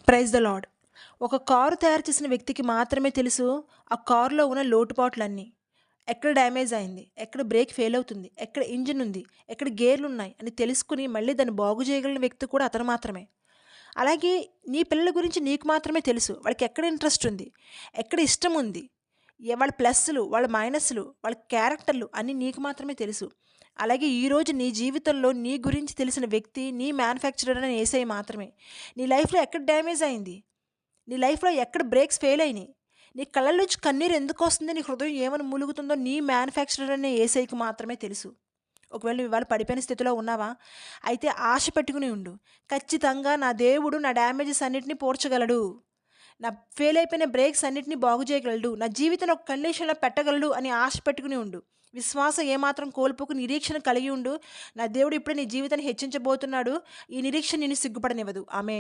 Praise the lord. ఒక car తయారు చేసిన వ్యక్తికి మాత్రమే తెలుసు ఆ కారులో ఉన్న లోటుపాట్లన్నీ. ఎక్కడ డ్యామేజ్ అయింది, ఎక్కడ బ్రేక్ ఫెయిల్ అవుతుంది, ఎక్కడ ఇంజిన్ ఉంది, ఎక్కడ గేర్లున్నాయి అని తెలుసుకొని మళ్ళీ దాన్ని బాగు చేయగలిగిన వ్యక్తి కూడా అతను మాత్రమే. అలాగే నీ పిల్లల గురించి నీకు మాత్రమే తెలుసు. వాళ్ళకి ఎక్కడ ఇంట్రెస్ట్ ఉంది, ఎక్కడ ఇష్టం ఉంది, వాళ్ళ ప్లస్సులు, వాళ్ళ మైనస్లు, వాళ్ళ క్యారెక్టర్లు అన్నీ నీకు మాత్రమే తెలుసు. అలాగే ఈరోజు నీ జీవితంలో నీ గురించి తెలిసిన వ్యక్తి నీ మ్యానుఫ్యాక్చరర్ అని యేసయ్య మాత్రమే. నీ లైఫ్‌లో ఎక్కడ డ్యామేజ్ అయింది? నీ లైఫ్‌లో ఎక్కడ బ్రేక్స్ ఫెయిల్ అయినాయి? నీ కళ్ళ నుంచి కన్నీరు ఎందుకొస్తుంది? నీ హృదయం ఏమని మూలుగుతుందో నీ మ్యానుఫ్యాక్చరర్ అనే యేసయ్యకి మాత్రమే తెలుసు. ఒకవేళ నువ్వు ఇవాళ పడిపోయిన స్థితిలో ఉన్నావా? అయితే ఆశ పెట్టుకుని ఉండు. ఖచ్చితంగా నా దేవుడు నా డ్యామేజెస్ అన్నిటిని పూడ్చగలడు. నా ఫెయిల్ అయిపోయిన బ్రేక్స్ అన్నిటిని బాగు చేయగలడు. నా జీవితాన్ని ఒక కండిషన్‌లో పెట్టగలడు అని ఆశ పెట్టుకుని ఉండు. విశ్వాసం ఏమాత్రం కోల్పోకు నిరీక్షణ కలిగి ఉండు. నా దేవుడు ఇప్పుడే నీ జీవితాన్ని హెచ్చించబోతున్నాడు. ఈ నిరీక్షణ నిన్ను సిగ్గుపడనివ్వదు. ఆమేన్.